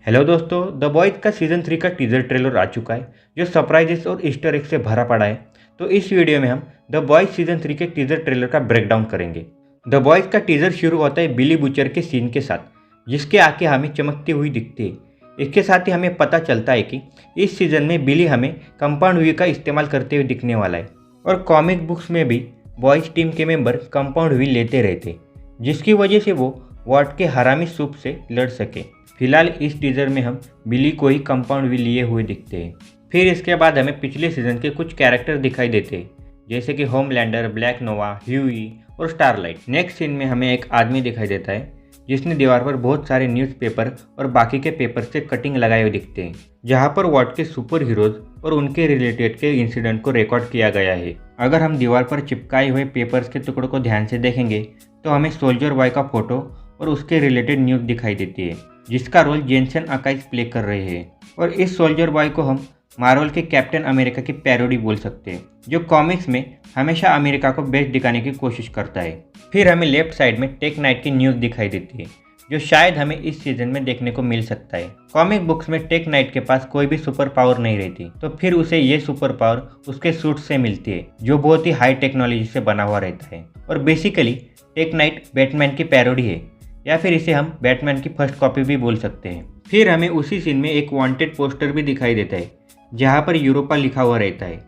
Hello दोस्तों, the boys का season 3 का टीज़र ट्रेलर आ चुका है जो सरप्राइजेस और ईस्टर एग से भरा पड़ा है। तो इस वीडियो में हम द बॉयज़ सीज़न 3 के टीज़र ट्रेलर का ब्रेकडाउन करेंगे। द बॉयज़ का टीज़र शुरू होता है बिली बुचर के सीन के साथ, जिसके आंखें हमें चमकती हुई दिखती है। इसके साथ ही हमें पता चलता है कि इस सीज़न में बिली हमें कंपाउंड वी का इस्तेमाल करते हुए दिखने वाला है और कॉमिक बुक्स में भी बॉयज़ टीम के मेंबर कंपाउंड वी लेते रहते, जिसकी वजह से वो वॉट के हरामी सूप से लड़ सके। फिलहाल इस टीजर में हम बिली को ही कंपाउंड वी लिए हुए दिखते हैं। फिर इसके बाद हमें पिछले सीजन के कुछ कैरेक्टर दिखाई देते हैं, जैसे कि होमलैंडर, ब्लैक नोवा, ह्यूई और स्टारलाइट। नेक्स्ट सीन में हमें एक आदमी दिखाई देता है जिसने दीवार पर बहुत सारे न्यूज़पेपर और बाकी के पेपर से कटिंग लगाए हुए दिखते हैं, जहां पर वॉट के सुपर हीरोज और उनके रिलेटेड के इंसिडेंट को रिकॉर्ड किया गया है। अगर हम दीवार पर चिपकाए हुए पेपर्स के टुकड़ों को ध्यान से देखेंगे तो हमें सोल्जर बॉय का फोटो और उसके रिलेटेड न्यूज़ दिखाई देती है, जिसका रोल जेनसन अकाइस प्ले कर रहे हैं। और इस सोल्जर बॉय को हम मार्वल के कैप्टन अमेरिका की पैरोडी बोल सकते हैं, जो कॉमिक्स में हमेशा अमेरिका को बेस्ट दिखाने की कोशिश करता है। फिर हमें लेफ्ट साइड में टेक नाइट की न्यूज़ दिखाई देती है, जो शायद हमें इस सीजन में देखने को मिल सकता है। कॉमिक बुक्स में टेक नाइट के पास कोई भी सुपर पावर नहीं रहती, तो फिर उसे ये सुपर पावर उसके सूट से मिलती है, जो बहुत ही हाई टेक्नोलॉजी से बना हुआ रहता है। और बेसिकली टेक नाइट बैटमैन की पैरोडी है, या फिर इसे हम बैटमैन की फर्स्ट कॉपी भी बोल सकते हैं। फिर हमें उसी सीन में एक वांटेड पोस्टर भी दिखाई देता है, जहां पर यूरोपा लिखा हुआ रहता है।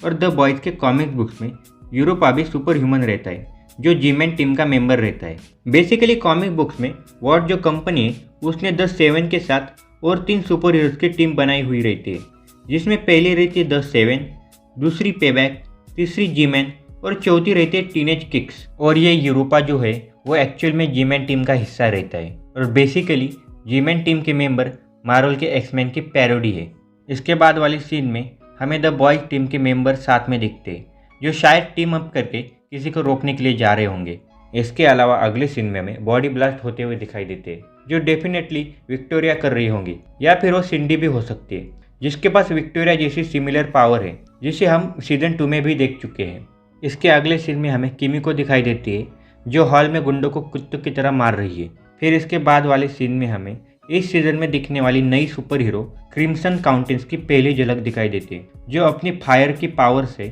और द बॉयज़ के कॉमिक बुक्स में यूरोपा भी सुपर ह्यूमन रहता है, जो जी-मैन टीम का मेंबर रहता है। बेसिकली कॉमिक बुक्स में वॉट जो कंपनी है उसने द सेवन के साथ और 3 सुपर हीरोज की टीम बनाई हुई रहती है, जिसमें पहली रहती है द सेवन, दूसरी पेबैक, तीसरी जी-मैन और चौथी रहती है टीनेज किक्स। और ये यूरोपा जो है वो एक्चुअल में जी-मैन टीम का हिस्सा रहता है, और बेसिकली जी-मैन टीम के मेंबर मार्वल के एक्समैन की पैरोडी है। इसके बाद वाली सीन में हमें द बॉयज़ टीम के मेंबर साथ में दिखते हैं, जो शायद टीम अप करके किसी को रोकने के लिए जा रहे होंगे। इसके अलावा अगले सीन में हमें बॉडी ब्लास्ट होते हुए दिखाई देते हैं, जो डेफिनेटली विक्टोरिया कर रही होंगी, या फिर वो सिंडी भी हो सकती है, जिसके पास विक्टोरिया जैसी सिमिलर पावर है, जिसे हम सीजन 2 में भी देख चुके हैं। इसके अगले सीन में हमें किमी को दिखाई देती है, जो हॉल में गुंडों को कुत्तों की तरह मार रही है। फिर इसके बाद वाले सीन में हमें इस सीजन में दिखने वाली नई सुपर हीरो क्रिम्सन काउंटेंस की पहली झलक दिखाई देती है, जो अपनी फायर की पावर से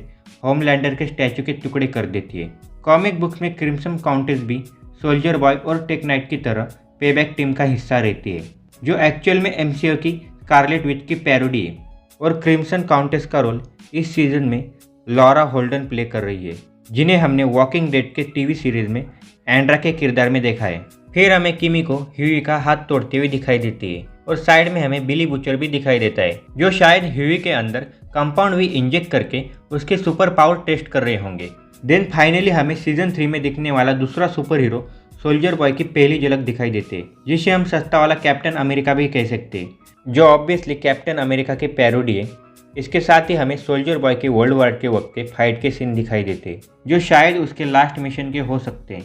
होमलैंडर के स्टैचू के टुकड़े कर देती है। कॉमिक बुक्स में क्रिम्सन काउंटेंस भी सोल्जर बॉय और टेक नाइट की तरह पेबैक टीम का हिस्सा रहती है, जो एक्चुअल में एमसीयू की स्कारलेट विच की पैरोडी है। और क्रिम्सन काउंटेंस का रोल इस सीजन में लॉरा होल्डन प्ले कर रही है, जिन्हें हमने वॉकिंग डेड के टीवी सीरीज में एंड्रा के किरदार में देखा है। फिर हमें किमी को ह्यूई का हाथ तोड़ते हुए दिखाई देती है, और साइड में हमें बिली बुचर भी दिखाई देता है, जो शायद ह्यूई के अंदर कंपाउंड वी इंजेक्ट करके उसके सुपर पावर टेस्ट कर रहे होंगे। देन फाइनली हमें सीजन 3 में दिखने वाला दूसरा सुपर हीरो सोल्जर बॉय की पहली झलक दिखाई देती है, जिसे हम सस्ता वाला कैप्टन अमेरिका भी कह सकते हैं, जो ऑब्वियसली कैप्टन अमेरिका की पैरोडी है। इसके साथ ही हमें सोल्जर बॉय के वर्ल्ड वॉर के वक्त के फाइट के सीन दिखाई देते हैं, जो शायद उसके लास्ट मिशन के हो सकते हैं।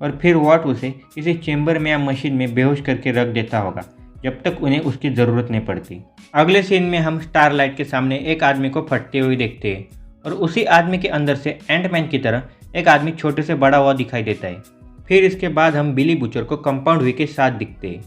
और फिर वॉट उसे किसी चेंबर में या मशीन में बेहोश करके रख देता होगा, जब तक उन्हें उसकी ज़रूरत नहीं पड़ती। अगले सीन में हम स्टारलाइट के सामने एक आदमी को फटते हुए देखते हैं, और उसी आदमी के अंदर से एंटमैन की तरह एक आदमी छोटे से बड़ा हुआ दिखाई देता है। फिर इसके बाद हम बिली बुचर को कंपाउंड वी के साथ दिखते हैं,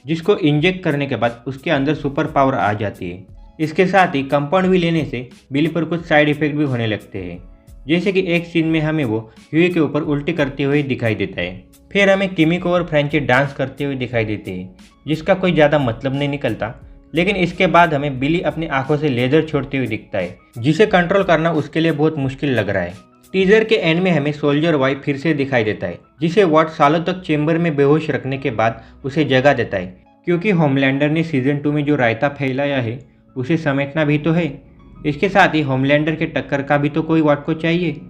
जिसको इंजेक्ट करने के बाद उसके अंदर सुपर पावर आ जाती है। इसके साथ ही कंपाउंड वी लेने से बिली पर कुछ साइड इफेक्ट भी होने लगते हैं, जैसे कि एक सीन में हमें वो ह्यूई के ऊपर उल्टी करते हुए दिखाई देता है। फिर हमें किमिको और फ्रेंची डांस करते हुए दिखाई देते हैं, जिसका कोई ज़्यादा मतलब नहीं निकलता। लेकिन इसके बाद हमें बिली अपनी आंखों से लेजर छोड़ते हुए दिखता है, जिसे कंट्रोल करना उसके लिए बहुत मुश्किल लग रहा है। टीजर के एंड में हमें सोल्जर बॉय फिर से दिखाई देता है, जिसे वॉट सालों तक चेंबर में बेहोश रखने के बाद उसे जगा देता है, क्योंकि होमलैंडर ने सीजन 2 में जो रायता फैलाया है उसे समेटना भी तो है। इसके साथ ही होमलैंडर के टक्कर का भी तो कोई वॉट को चाहिए।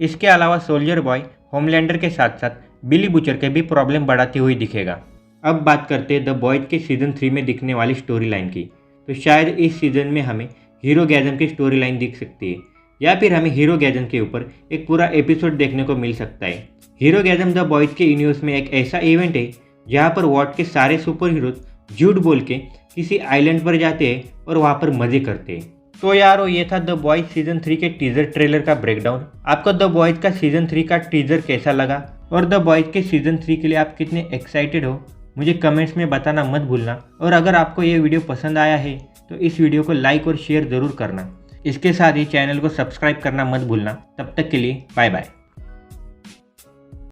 इसके अलावा सोल्जर बॉय होमलैंडर के साथ साथ बिली बुचर के भी प्रॉब्लम बढ़ाती हुई दिखेगा। अब बात करते हैं द बॉयज़ के सीजन 3 में दिखने वाली स्टोरी लाइन की। तो शायद इस सीजन में हमें हीरो गैजम की स्टोरी लाइन दिख सकती है, या फिर हमें हीरो गैजम के ऊपर एक पूरा एपिसोड देखने को मिल सकता है। हीरो गैजम द बॉयज़ के यूनिवर्स में एक ऐसा इवेंट है जहाँ पर वॉट के सारे सुपर हीरोज झूठ बोल के किसी आइलैंड पर जाते हैं और वहाँ पर मजे करते हैं। तो यारो, ये था द बॉयज़ सीजन 3 के टीजर ट्रेलर का ब्रेकडाउन। आपको द बॉयज़ का सीजन 3 का टीजर कैसा लगा, और द बॉयज़ के सीजन 3 के लिए आप कितने एक्साइटेड हो, मुझे कमेंट्स में बताना मत भूलना। और अगर आपको ये वीडियो पसंद आया है तो इस वीडियो को लाइक और शेयर ज़रूर करना। इसके साथ ही चैनल को सब्सक्राइब करना मत भूलना। तब तक के लिए बाय बाय।